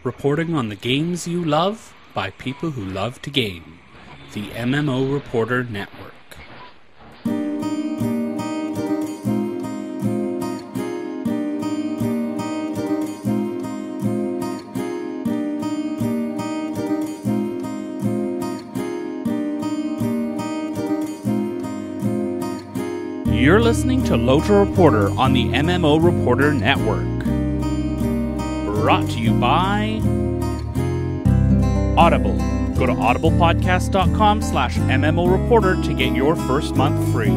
Reporting on the games you love by people who love to game. The MMO Reporter Network. You're listening to LOTRO Reporter on the MMO Reporter Network. Brought to you by Audible. Go to audiblepodcast.com/MMO Reporter to get your first month free.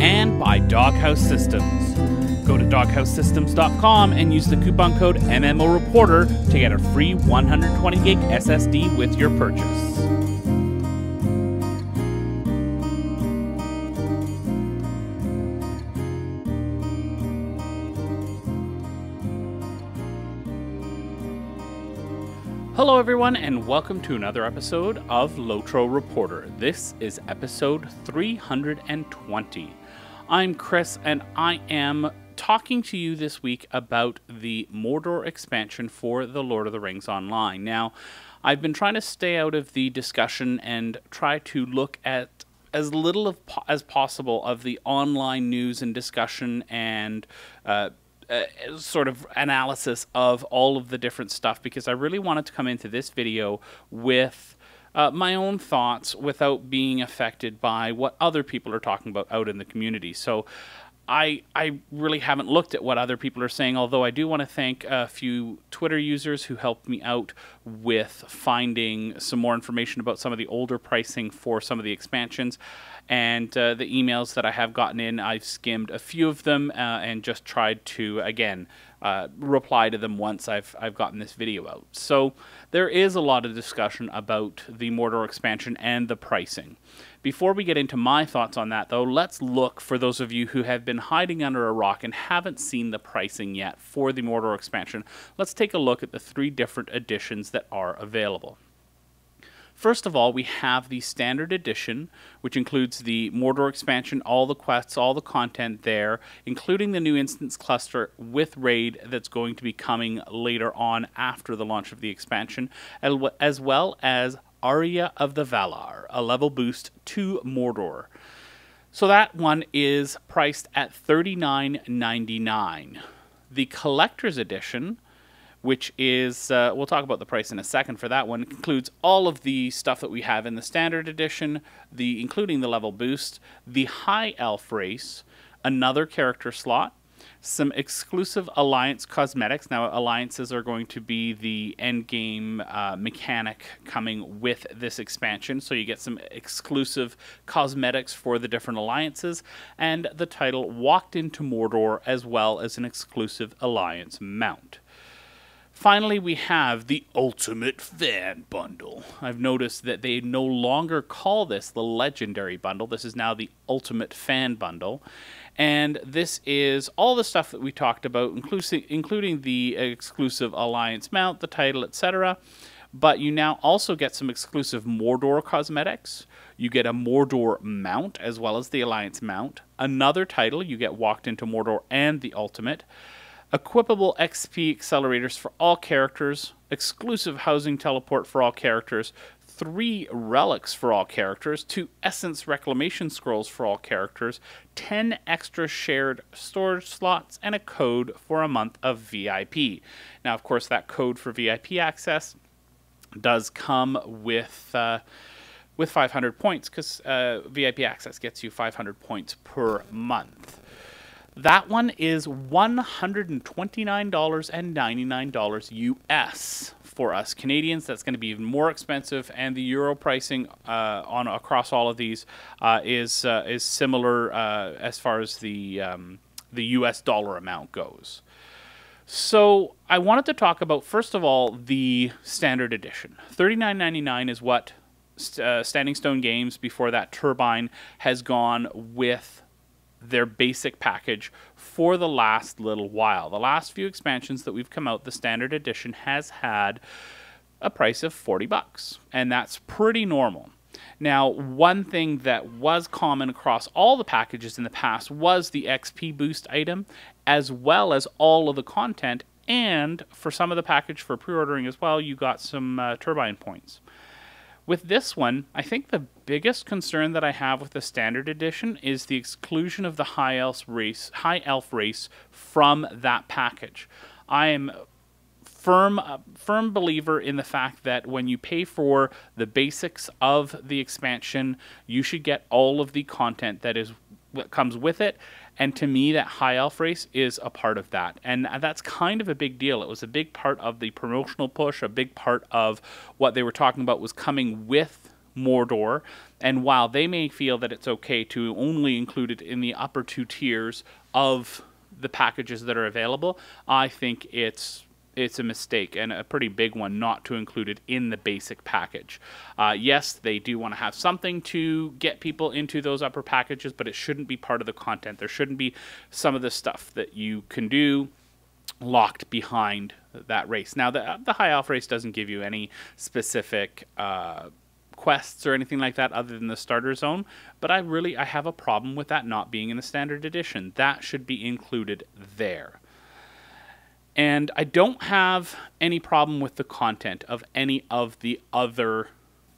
And by Doghouse Systems. Go to doghousesystems.com and use the coupon code MMO Reporter to get a free 120 gig SSD with your purchase. Hello everyone, and welcome to another episode of LOTRO Reporter. This is episode 320. I'm Chris, and I am talking to you this week about the Mordor expansion for the Lord of the Rings Online. Now, I've been trying to stay out of the discussion and try to look at as little as possible of the online news and discussion and sort of analysis of all of the different stuff, because I really wanted to come into this video with my own thoughts without being affected by what other people are talking about out in the community. So I really haven't looked at what other people are saying, although I do want to thank a few Twitter users who helped me out with finding some more information about some of the older pricing for some of the expansions. And the emails that I have gotten in, I've skimmed a few of them and just tried to, again, reply to them once I've gotten this video out. So there is a lot of discussion about the Mordor expansion and the pricing. Before we get into my thoughts on that, though, let's look, for those of you who have been hiding under a rock and haven't seen the pricing yet for the Mordor expansion, let's take a look at the three different editions that are available. First of all, we have the Standard Edition, which includes the Mordor expansion, all the quests, all the content there, including the new instance cluster with Raid that's going to be coming later on after the launch of the expansion, as well as Aria of the Valar, a level boost to Mordor. So that one is priced at $39.99. The Collector's Edition, which is, we'll talk about the price in a second for that one, includes all of the stuff that we have in the Standard Edition, including the level boost, the High Elf race, another character slot, some exclusive Alliance cosmetics. Now, Alliances are going to be the endgame mechanic coming with this expansion, so you get some exclusive cosmetics for the different Alliances, and the title Walked into Mordor, as well as an exclusive Alliance mount. Finally, we have the Ultimate Fan Bundle. I've noticed that they no longer call this the Legendary Bundle. This is now the Ultimate Fan Bundle. And this is all the stuff that we talked about, including the exclusive Alliance mount, the title, etc. But you now also get some exclusive Mordor cosmetics. You get a Mordor mount, as well as the Alliance mount. Another title, you get Walked into Mordor and the Ultimate. Equipable XP accelerators for all characters, exclusive housing teleport for all characters, 3 relics for all characters, 2 essence reclamation scrolls for all characters, 10 extra shared storage slots, and a code for a month of VIP. Now, of course, that code for VIP access does come with 500 points, because VIP access gets you 500 points per month. That one is $129.99 US for us Canadians. That's going to be even more expensive, and the euro pricing across all of these is similar as far as the US dollar amount goes. So I wanted to talk about, first of all, the Standard Edition. $39.99 is what Standing Stone Games, before that Turbine, has gone with their basic package for the last little while. The last few expansions that we've come out, the Standard Edition has had a price of $40, and that's pretty normal. Now, one thing that was common across all the packages in the past was the XP boost item, as well as all of the content and for some of the package for pre-ordering as well, you got some Turbine points. With this one, I think the biggest concern that I have with the standard edition is the exclusion of the High Elf race from that package. I am firm believer in the fact that when you pay for the basics of the expansion, you should get all of the content that comes with it. And to me, that High Elf race is a part of that. And that's kind of a big deal. It was a big part of the promotional push. A big part of what they were talking about was coming with Mordor. And while they may feel that it's okay to only include it in the upper 2 tiers of the packages that are available, I think it's a mistake, and a pretty big one, not to include it in the basic package. Yes, they do want to have something to get people into those upper packages, but it shouldn't be part of the content. There shouldn't be some of the stuff that you can do locked behind that race. Now, the High Elf race doesn't give you any specific quests or anything like that other than the starter zone, but I have a problem with that not being in the standard edition. That should be included there. And I don't have any problem with the content of any of the other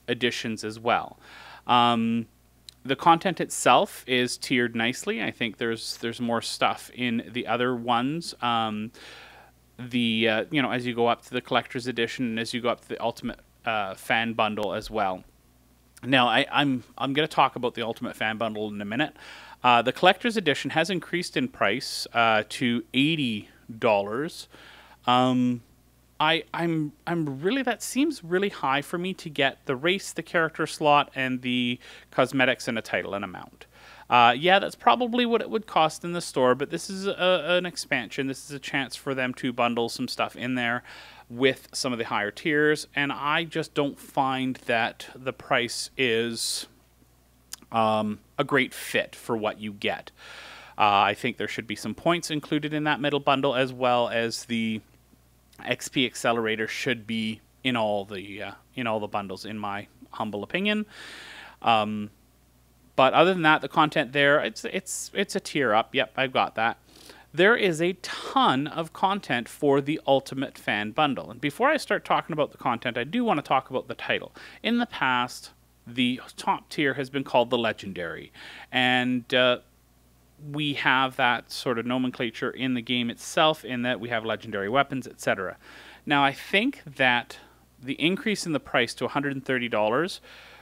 editions as well. The content itself is tiered nicely. I think there's more stuff in the other ones. As you go up to the collector's edition and as you go up to the ultimate fan bundle as well. Now I'm going to talk about the ultimate fan bundle in a minute. The collector's edition has increased in price to $80. I'm really, that seems really high for me to get the race, the character slot, and the cosmetics and a title and amount. Yeah, that's probably what it would cost in the store, but this is an expansion. This is a chance for them to bundle some stuff in there with some of the higher tiers, and I just don't find that the price is a great fit for what you get. I think there should be some points included in that middle bundle, as well as the XP accelerator should be in all the bundles, in my humble opinion. But other than that, the content there, it's a tier up. Yep, I've got that. There is a ton of content for the Ultimate Fan Bundle. And before I start talking about the content, I do want to talk about the title. In the past, the top tier has been called the Legendary, and we have that sort of nomenclature in the game itself, in that we have legendary weapons, etc. Now, I think that the increase in the price to $130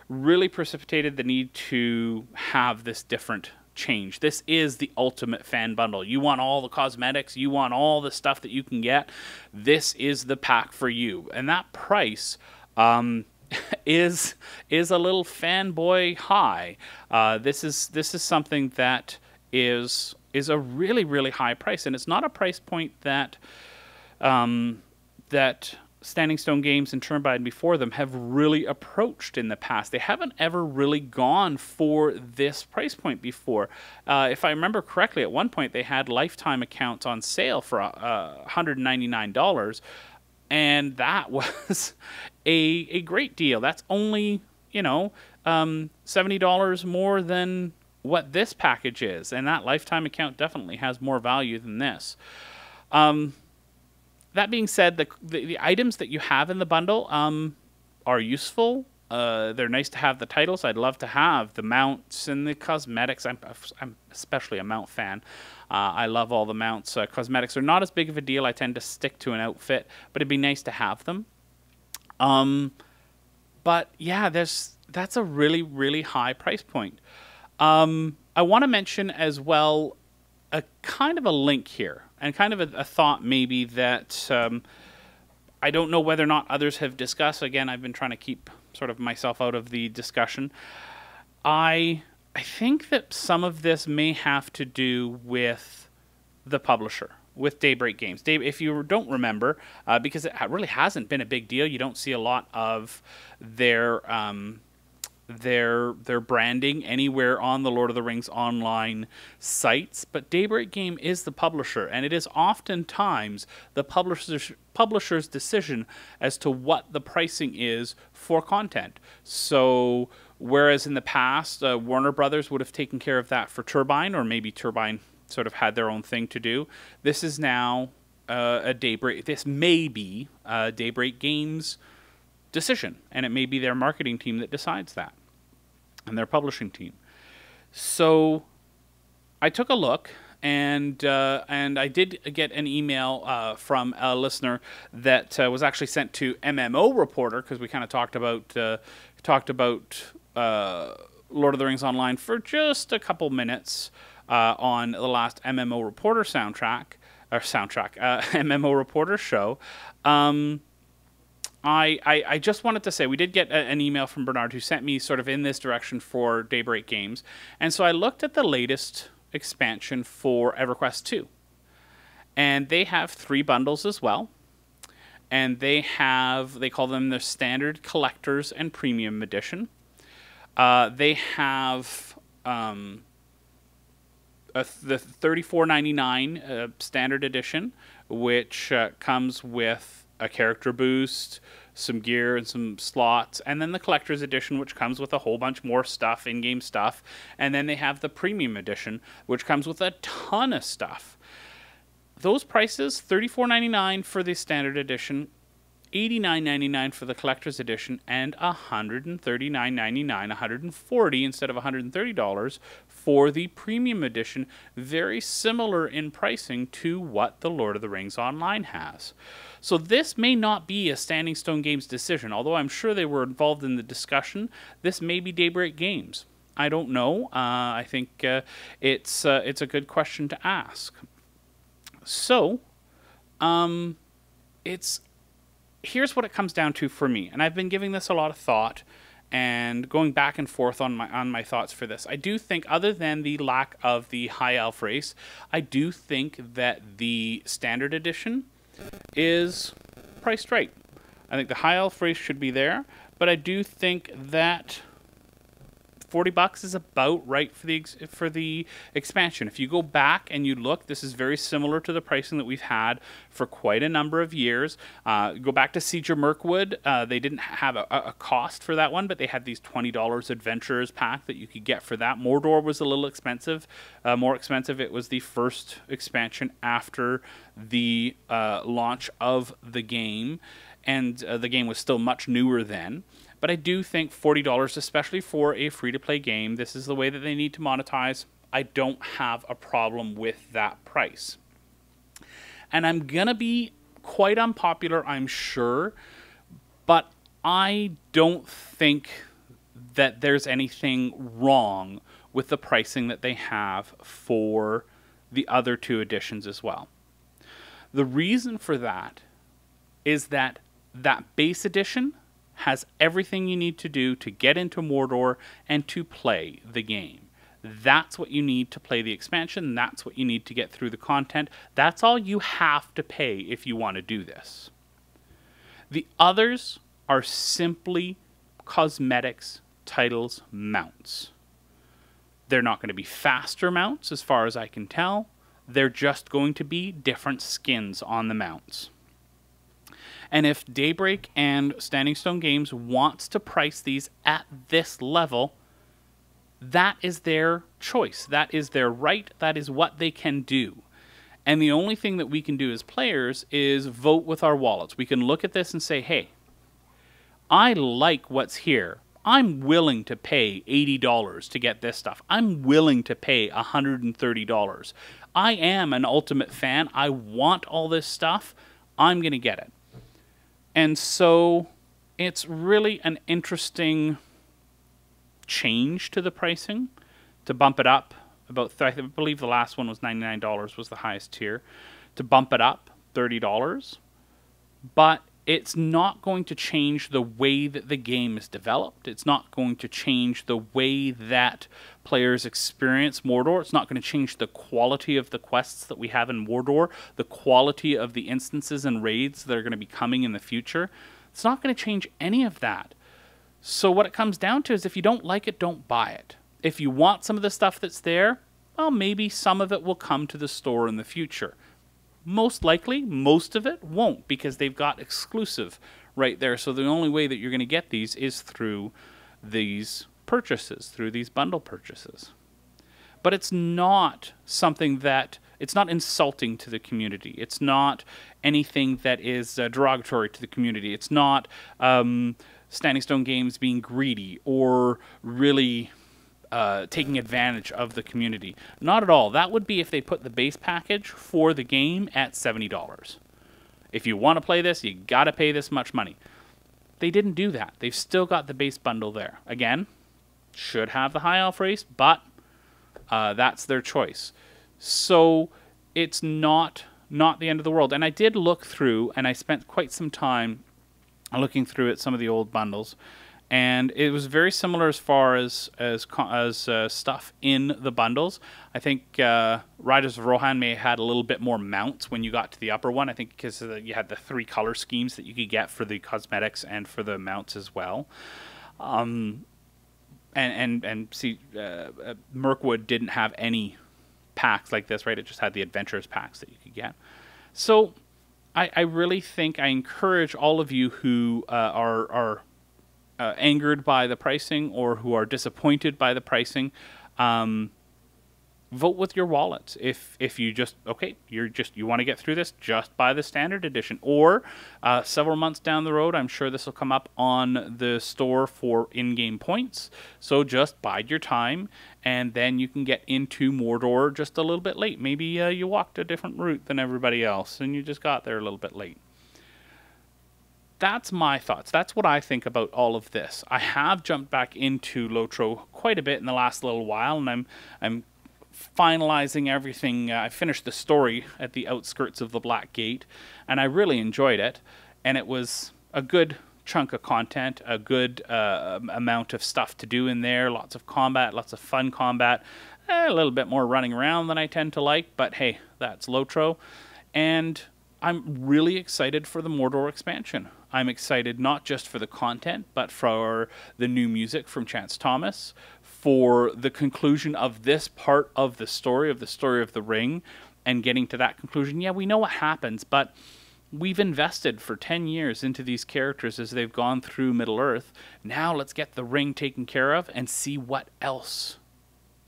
really precipitated the need to have this different change. This is the Ultimate Fan Bundle. You want all the cosmetics, you want all the stuff that you can get. This is the pack for you. And that price is a little fanboy high. This is something that is a really, really high price, and it's not a price point that that Standing Stone Games and Turbine before them have really approached in the past. They haven't ever really gone for this price point before. If I remember correctly, at one point they had lifetime accounts on sale for $199, and that was a great deal. That's only, $70 more than what this package is, and that lifetime account definitely has more value than this. That being said, the items that you have in the bundle are useful. They're nice to have the titles. I'd love to have the mounts and the cosmetics. I'm especially a mount fan. I love all the mounts. Cosmetics are not as big of a deal. I tend to stick to an outfit, but it'd be nice to have them. But yeah, that's a really, really high price point. I want to mention as well a kind of a link here, and kind of a thought maybe that I don't know whether or not others have discussed. Again, I've been trying to keep sort of myself out of the discussion. I think that some of this may have to do with the publisher, with Daybreak Games. Dave, if you don't remember, because it really hasn't been a big deal, you don't see a lot of their branding anywhere on the Lord of the Rings online sites, but Daybreak Game is the publisher, and it is oftentimes the publisher's decision as to what the pricing is for content. So whereas in the past Warner Brothers would have taken care of that for Turbine, or maybe Turbine sort of had their own thing to do, this is now a Daybreak. This may be a Daybreak Games decision, and it may be their marketing team that decides that, and their publishing team. So I took a look, and I did get an email from a listener that was actually sent to MMO Reporter, because we kind of talked about Lord of the Rings Online for just a couple minutes on the last MMO Reporter MMO Reporter show. I just wanted to say, we did get an email from Bernard who sent me sort of in this direction for Daybreak Games. And so I looked at the latest expansion for EverQuest 2. And they have 3 bundles as well. And they call them the Standard Collectors and Premium Edition. They have the $34.99 Standard Edition, which comes with a character boost, some gear, and some slots, and then the Collector's Edition, which comes with a whole bunch more stuff, in-game stuff, and then they have the Premium Edition, which comes with a ton of stuff. Those prices, $34.99 for the Standard Edition, $89.99 for the Collector's Edition, and $139.99, $140 instead of $130 for the Premium Edition, very similar in pricing to what the Lord of the Rings Online has. So this may not be a Standing Stone Games decision, although I'm sure they were involved in the discussion. This may be Daybreak Games. I don't know. I think it's a good question to ask. So, here's what it comes down to for me, and I've been giving this a lot of thought and going back and forth on my thoughts for this. I do think, other than the lack of the High Elf race, I do think that the Standard Edition is priced right. I think the High Elf race should be there, but I do think that $40 is about right for the expansion. If you go back and you look, this is very similar to the pricing that we've had for quite a number of years. Go back to Siege of Mirkwood. They didn't have a cost for that one, but they had these $20 Adventurers pack that you could get for that. Mordor was a little expensive, more expensive. It was the first expansion after the launch of the game, and the game was still much newer then. But I do think $40, especially for a free-to-play game, this is the way that they need to monetize. I don't have a problem with that price. And I'm going to be quite unpopular, I'm sure, but I don't think that there's anything wrong with the pricing that they have for the other 2 editions as well. The reason for that is that base edition has everything you need to do to get into Mordor and to play the game. That's what you need to play the expansion. That's what you need to get through the content. That's all you have to pay if you want to do this. The others are simply cosmetics, titles, mounts. They're not going to be faster mounts as far as I can tell. They're just going to be different skins on the mounts. And if Daybreak and Standing Stone Games wants to price these at this level, that is their choice. That is their right. That is what they can do. And the only thing that we can do as players is vote with our wallets. We can look at this and say, hey, I like what's here. I'm willing to pay $80 to get this stuff. I'm willing to pay $130. I am an Ultimate fan. I want all this stuff. I'm going to get it. And so it's really an interesting change to the pricing to bump it up. I believe the last one was $99 was the highest tier. To bump it up $30. But it's not going to change the way that the game is developed. It's not going to change the way that players experience Mordor. It's not going to change the quality of the quests that we have in Mordor, the quality of the instances and raids that are going to be coming in the future. It's not going to change any of that. So what it comes down to is if you don't like it, don't buy it. If you want some of the stuff that's there, well, maybe some of it will come to the store in the future. Most likely, most of it won't, because they've got exclusive right there. So the only way that you're going to get these is through these purchases, through these bundle purchases. But it's not something that insulting to the community. It's not anything that is derogatory to the community. It's not Standing Stone Games being greedy or really taking advantage of the community. Not at all. That would be if they put the base package for the game at $70. If you want to play this, you got to pay this much money. They didn't do that. They've still got the base bundle there. Again, should have the High Elf race, but that's their choice. So it's not the end of the world. And I did look through, and I spent quite some time looking through at some of the old bundles, and it was very similar as far as stuff in the bundles. I think Riders of Rohan may have had a little bit more mounts when you got to the upper one. I think because you had the 3 color schemes that you could get for the cosmetics and for the mounts as well. And see, Mirkwood didn't have any packs like this, right? It just had the Adventurers packs that you could get. So I really think I encourage all of you who are angered by the pricing or who are disappointed by the pricing, vote with your wallet. If you just, okay, you want to get through this, just buy the standard edition. Or several months down the road, I'm sure this will come up on the store for in-game points. So just bide your time, and then you can get into Mordor just a little bit late. Maybe you walked a different route than everybody else, and you just got there a little bit late. That's my thoughts. That's what I think about all of this. I have jumped back into LOTRO quite a bit in the last little while, and I'm finalizing everything. I finished the story at the outskirts of the Black Gate, and I really enjoyed it. And it was a good chunk of content, a good amount of stuff to do in there, lots of combat, lots of fun combat, a little bit more running around than I tend to like, but hey, that's LOTRO. And I'm really excited for the Mordor expansion. I'm excited not just for the content, but for the new music from Chance Thomas, for the conclusion of this part of the story of the Ring, and getting to that conclusion. Yeah, we know what happens, but we've invested for 10 years into these characters as they've gone through Middle-earth. Now let's get the Ring taken care of and see what else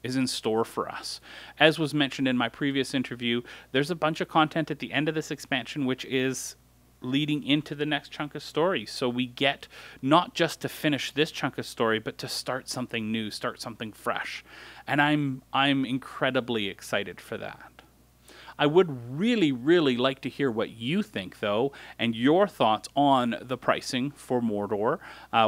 is in store for us. As was mentioned in my previous interview, there's a bunch of content at the end of this expansion which is leading into the next chunk of story. So we get not just to finish this chunk of story, but to start something new, start something fresh. And I'm incredibly excited for that. I would really, really like to hear what you think, though, and your thoughts on the pricing for Mordor.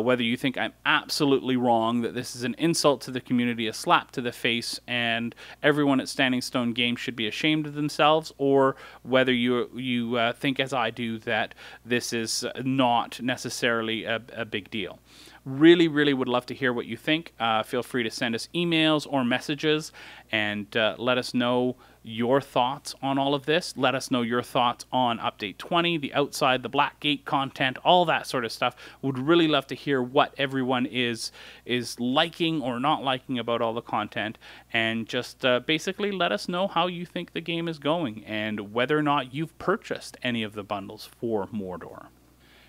Whether you think I'm absolutely wrong, that this is an insult to the community, a slap to the face, and everyone at Standing Stone Games should be ashamed of themselves, or whether you think, as I do, that this is not necessarily a big deal. Really, really would love to hear what you think. Feel free to send us emails or messages and let us know your thoughts on all of this. Let us know your thoughts on Update 20, the Outside, the Black Gate content, all that sort of stuff. Would really love to hear what everyone is liking or not liking about all the content, and just basically let us know how you think the game is going and whether or not you've purchased any of the bundles for Mordor.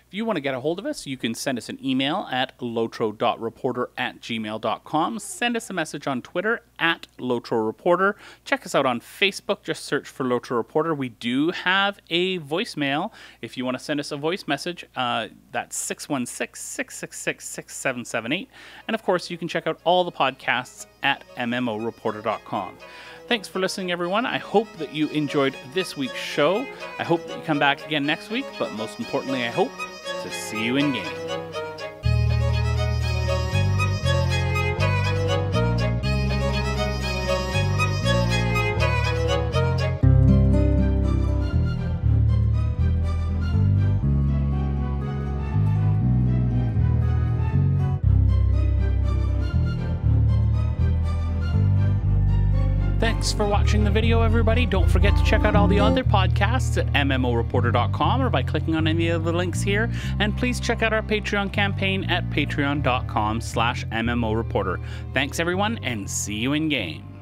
If you want to get a hold of us, you can send us an email at lotro.reporter@gmail.com. Send us a message on Twitter at LOTROReporter. Check us out on Facebook. Just search for LOTRO Reporter. We do have a voicemail. If you want to send us a voice message, that's 616-666-6778. And of course, you can check out all the podcasts at MMOReporter.com. Thanks for listening, everyone. I hope that you enjoyed this week's show. I hope that you come back again next week, but most importantly, I hope to see you in game. Thanks for watching the video, everybody. Don't forget to check out all the other podcasts at MMOReporter.com or by clicking on any of the links here. And please check out our Patreon campaign at patreon.com/MMOReporter. Thanks, everyone, and see you in game.